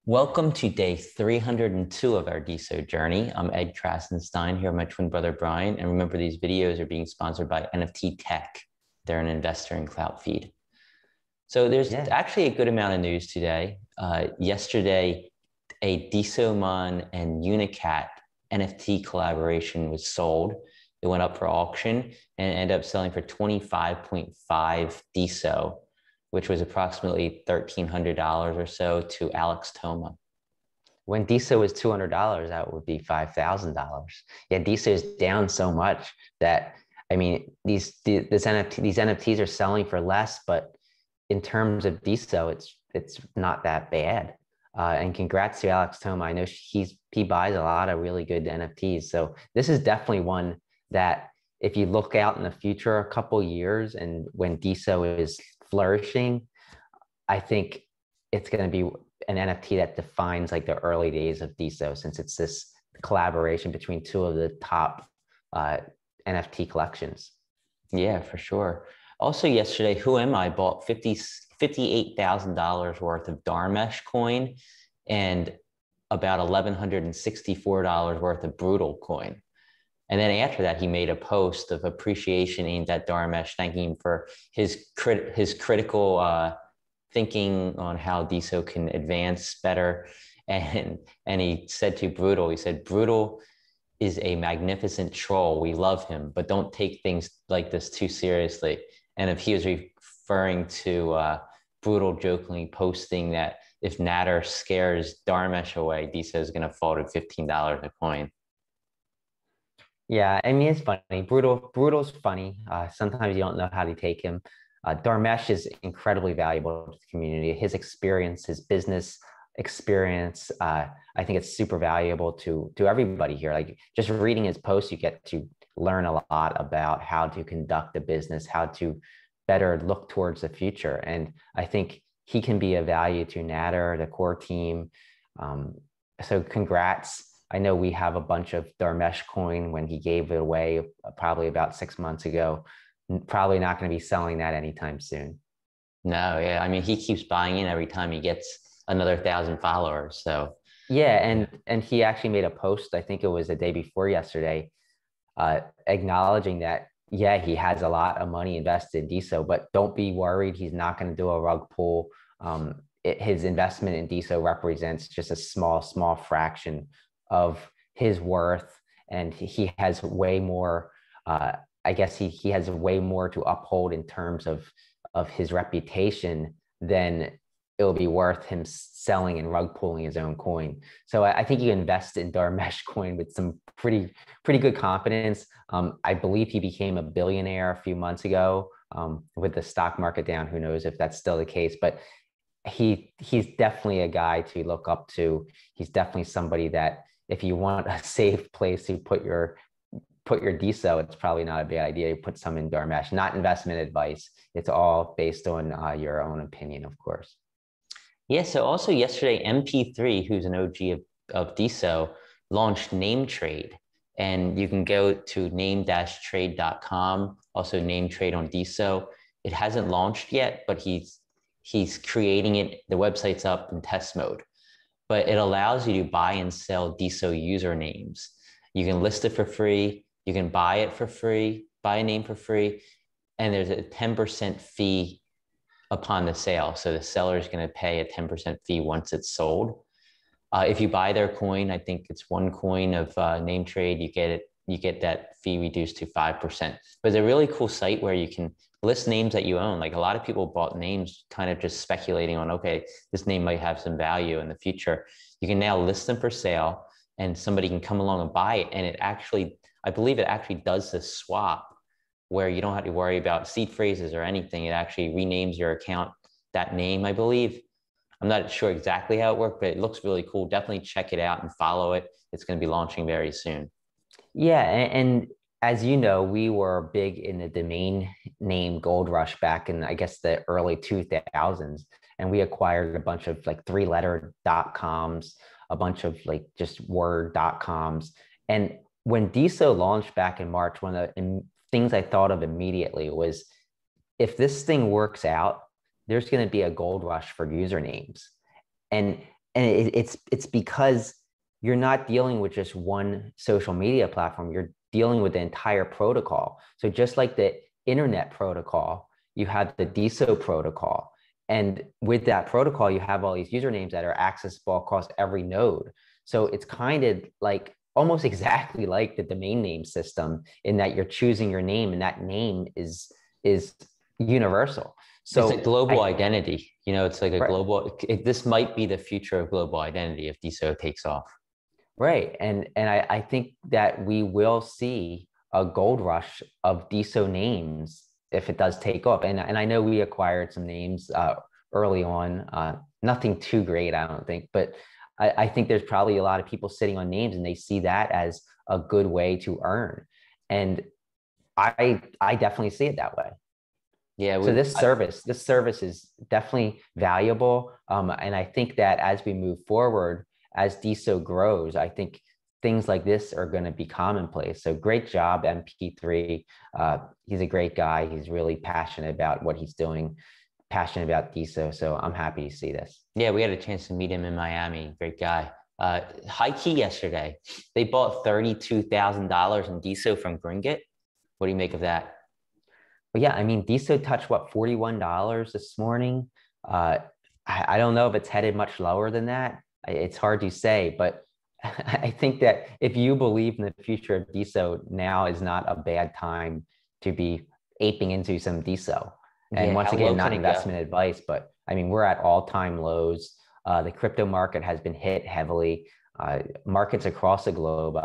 Welcome to day 302 of our DeSo journey. I'm Ed Krasenstein here with my twin brother Brian. And remember, these videos are being sponsored by NFT Tech. They're an investor in CloutFeed. So there's actually a good amount of news today. Yesterday, a Desomon and Unicat NFT collaboration was sold. It went up for auction and ended up selling for 25.5 DeSo, which was approximately $1,300 or so to AlexToma. When DeSo was $200, that would be $5,000. Yeah, DeSo is down so much that, I mean, these NFTs are selling for less, but in terms of DeSo, it's not that bad. And congrats to AlexToma. I know he buys a lot of really good NFTs. So this is definitely one that if you look out in the future, a couple years, and when DeSo is flourishing, I think it's going to be an NFT that defines like the early days of DeSo, since it's this collaboration between two of the top NFT collections. Yeah, for sure. Also yesterday, Who Am I bought $58,000 worth of Dharmesh coin and about $1,164 worth of Brutal coin. And then after that, he made a post of appreciation aimed at Dharmesh, thanking him for his critical thinking on how DeSo can advance better. And he said to Brutal, he said, "Brutal is a magnificent troll. We love him, but don't take things like this too seriously." And if he was referring to Brutal jokingly posting that if Nader scares Dharmesh away, DeSo is going to fall to $15 a coin. Yeah, I mean, it's funny. Brutal's funny. Sometimes you don't know how to take him. Dharmesh is incredibly valuable to the community. His experience, his business experience, I think it's super valuable to everybody here. Like just reading his posts, you get to learn a lot about how to conduct a business, how to better look towards the future. And I think he can be a value to Nader, the core team. So congrats. I know we have a bunch of Dharmesh coin when he gave it away probably about 6 months ago. Probably not going to be selling that anytime soon. No, yeah. I mean, he keeps buying in every time he gets another 1,000 followers. So yeah, and he actually made a post, I think it was the day before yesterday, acknowledging that, yeah, he has a lot of money invested in DeSo, but don't be worried. He's not going to do a rug pull. His investment in DeSo represents just a small fraction of his worth, and he has way more. I guess he has way more to uphold in terms of his reputation than it'll be worth him selling and rug pulling his own coin. So I think you invest in Dharmesh coin with some pretty good confidence. I believe he became a billionaire a few months ago. With the stock market down, who knows if that's still the case, but he's definitely a guy to look up to. He's definitely somebody that if you want a safe place to put your DeSo, it's probably not a bad idea to put some in Dharmesh. Not investment advice. It's all based on your own opinion, of course. Yeah, so also yesterday, MP3, who's an OG of DeSo, launched Name Trade. And you can go to name-trade.com, also Name Trade on DeSo. It hasn't launched yet, but he's creating it. The website's up in test mode. But it allows you to buy and sell DeSo usernames. You can list it for free. You can buy it for free, buy a name for free. And there's a 10% fee upon the sale. So the seller is going to pay a 10% fee once it's sold. If you buy their coin, I think it's one coin of Name Trade, you get that fee reduced to 5%. But it's a really cool site where you can list names that you own. Like a lot of people bought names kind of just speculating on, okay, this name might have some value in the future. You can now list them for sale and somebody can come along and buy it. And it actually, I believe it actually does this swap where you don't have to worry about seed phrases or anything. It actually renames your account that name, I believe. I'm not sure exactly how it works, but it looks really cool. Definitely check it out and follow it. It's going to be launching very soon. Yeah, and as you know, we were big in the domain name gold rush back in, I guess, the early 2000s. And we acquired a bunch of like three-letter .coms, a bunch of like just word .coms. And when DeSo launched back in March, one of the things I thought of immediately was, if this thing works out, there's going to be a gold rush for usernames. And and it's because you're not dealing with just one social media platform. You're dealing with the entire protocol. So just like the internet protocol, you have the DeSo protocol. And with that protocol, you have all these usernames that are accessible across every node. So it's kind of like almost exactly like the domain name system in that you're choosing your name and that name is universal. It's So a global identity. You know, it's like a right, global, this might be the future of global identity if DeSo takes off. right. And I think that we will see a gold rush of DeSo names if it does take off. And I know we acquired some names early on, nothing too great, I don't think, but I think there's probably a lot of people sitting on names and they see that as a good way to earn. And I definitely see it that way. Yeah, So this service is definitely valuable. And I think that as we move forward, as DeSo grows, I think things like this are going to be commonplace. So great job, MP3. He's a great guy. He's really passionate about what he's doing, passionate about DeSo. So I'm happy to see this. yeah, we had a chance to meet him in Miami. Great guy. HighKey yesterday, they bought $32,000 in DeSo from Gringit. What do you make of that? But yeah, I mean, DeSo touched what, $41 this morning. I don't know if it's headed much lower than that. It's hard to say, but I think that if you believe in the future of DeSo, now is not a bad time to be aping into some DeSo. And Yeah, once how again, low not can it go? investment advice, but I mean, we're at all-time lows. The crypto market has been hit heavily. Markets across the globe,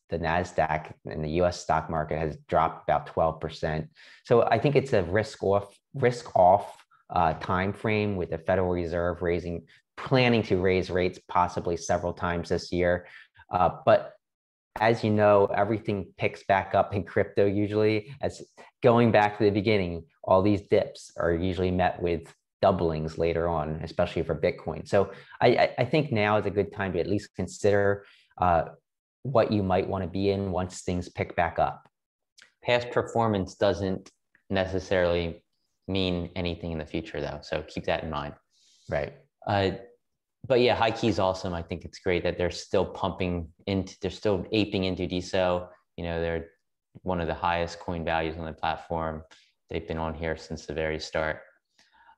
the NASDAQ and the US stock market has dropped about 12%. So I think it's a risk off time frame with the Federal Reserve planning to raise rates possibly several times this year. But as you know, everything picks back up in crypto usually. As going back to the beginning, all these dips are usually met with doublings later on, especially for Bitcoin. So I think now is a good time to at least consider what you might want to be in once things pick back up. Past performance doesn't necessarily mean anything in the future, though. So keep that in mind. Right. Uh, but yeah, HighKey is awesome. I think it's great that they're still they're still aping into DeSo. You know, they're one of the highest coin values on the platform. They've been on here since the very start.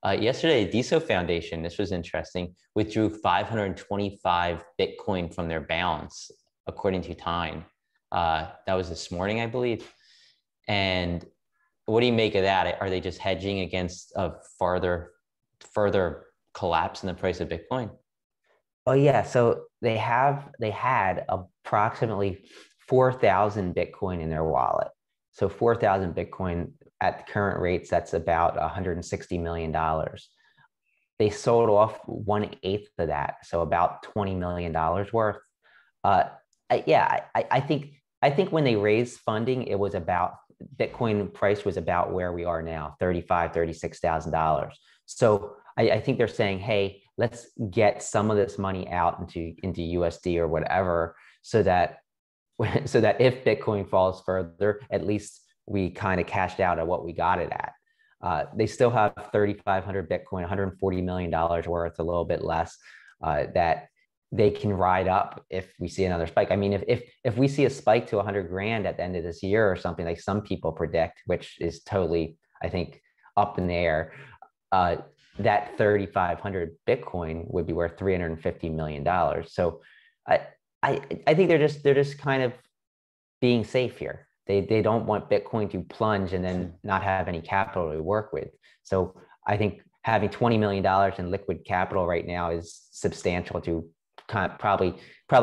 Yesterday, DeSo Foundation, this was interesting, withdrew 525 Bitcoin from their balance, according to Time. That was this morning, I believe. And what do you make of that? Are they just hedging against a further collapse in the price of Bitcoin? Oh yeah, so they had approximately 4,000 Bitcoin in their wallet. So 4,000 Bitcoin at the current rates, that's about $160 million. They sold off 1/8 of that, so about $20 million worth. I think when they raised funding, it was about Bitcoin price was about where we are now, $36,000. So I think they're saying, hey, let's get some of this money out into USD or whatever, so that if Bitcoin falls further, at least we kind of cashed out at what we got it at. They still have 3,500 Bitcoin, $140 million worth, a little bit less, that they can ride up if we see another spike. I mean, if we see a spike to 100 grand at the end of this year or something like some people predict, which is totally, I think, up in the air, that 3,500 Bitcoin would be worth $350 million. So I think they're just kind of being safe here. They don't want Bitcoin to plunge and then not have any capital to work with. So I think having $20 million in liquid capital right now is substantial to kind of probably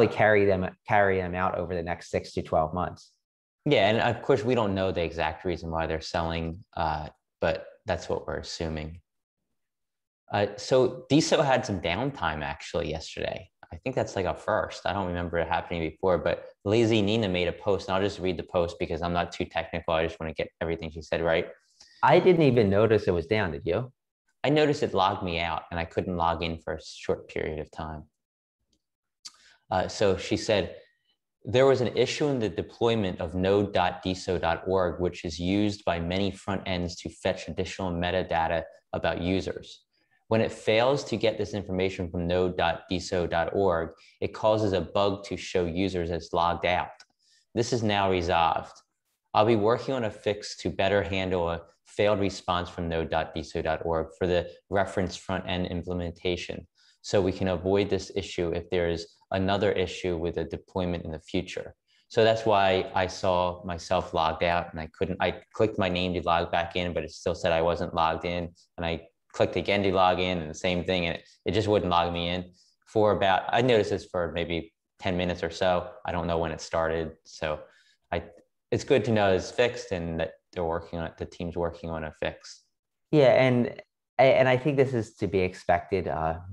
carry them out over the next 6 to 12 months. Yeah, and of course we don't know the exact reason why they're selling, but that's what we're assuming. So DeSo had some downtime actually yesterday. I think that's like a first. I don't remember it happening before, but Lazy Nina made a post, and I'll just read the post because I'm not too technical. I just want to get everything she said right. I didn't even notice it was down, did you? I noticed it logged me out and I couldn't log in for a short period of time. So she said, there was an issue in the deployment of node.deso.org, which is used by many front ends to fetch additional metadata about users. When it fails to get this information from node.deso.org, it causes a bug to show users as logged out. This is now resolved. I'll be working on a fix to better handle a failed response from node.deso.org for the reference front-end implementation, so we can avoid this issue if there is another issue with a deployment in the future. So that's why I saw myself logged out and I clicked my name to log back in, but it still said I wasn't logged in. And I clicked again to log in and the same thing, and it just wouldn't log me in for about, I noticed this for maybe 10 minutes or so. I don't know when it started. So it's good to know it's fixed and that they're working on it. The team's working on a fix. Yeah, and I think this is to be expected.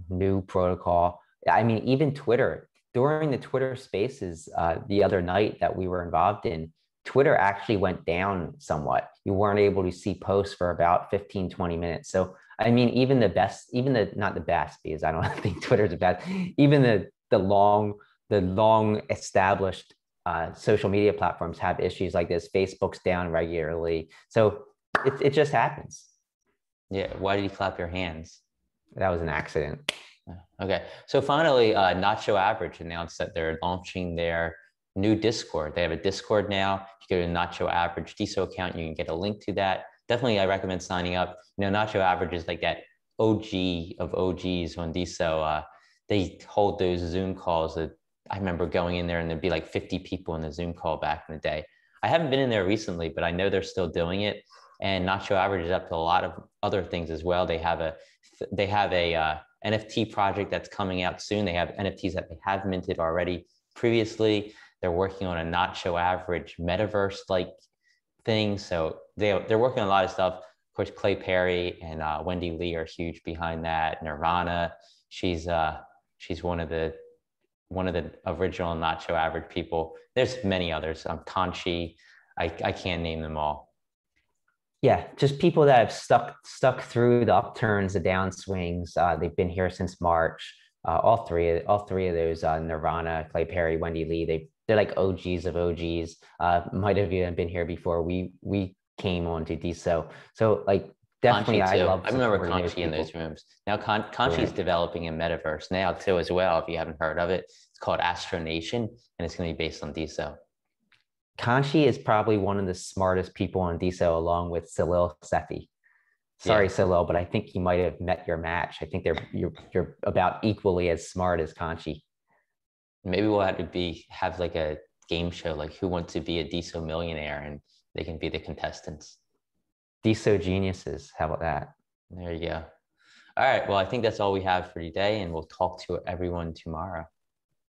New protocol. I mean, even Twitter, during the Twitter Spaces the other night that we were involved in, Twitter actually went down somewhat. You weren't able to see posts for about 15, 20 minutes. So I mean, even the best, even the, not the best, because I don't think Twitter's the best, even the long established social media platforms have issues like this. Facebook's down regularly. So it just happens. Yeah. Why did you clap your hands? That was an accident. Okay. So finally, Nacho Average announced that they're launching their new Discord. They have a Discord now. You go to Nacho Average DeSo account, you can get a link to that. Definitely, I recommend signing up. You know, Nacho Average is like that OG of OGs on DeSo. They hold those Zoom calls that I remember going in there and there'd be like 50 people in the Zoom call back in the day. I haven't been in there recently, but I know they're still doing it. And Nacho Average is up to a lot of other things as well. They have a NFT project that's coming out soon. They have NFTs that they have minted already previously. They're working on a Nacho Average metaverse-like thing. So they're working on a lot of stuff. Of course, Clay Perry and Wendy Lee are huge behind that. Nirvana, she's one of the original Nacho Average people. There's many others. Conchi, I can't name them all. Yeah, just people that have stuck through the upturns, the downswings. They've been here since March. All three of those, Nirvana, Clay Perry, Wendy Lee, they're like OGs of OGs. Might have even been here before we came on to DeSo. So like definitely, I remember Conchi in those rooms. Now Conchi's developing a metaverse now too as well. If you haven't heard of it, it's called Astronation, and it's going to be based on DeSo. Conchi is probably one of the smartest people on DeSo, along with Salil Sefi. Sorry, yeah. Salil, but I think you might have met your match. I think you're about equally as smart as Conchi. Maybe we'll have like a game show, like Who Wants to Be a DeSo Millionaire, and they can be the contestants. DeSo geniuses. How about that? There you go. All right. Well, I think that's all we have for today, and we'll talk to everyone tomorrow.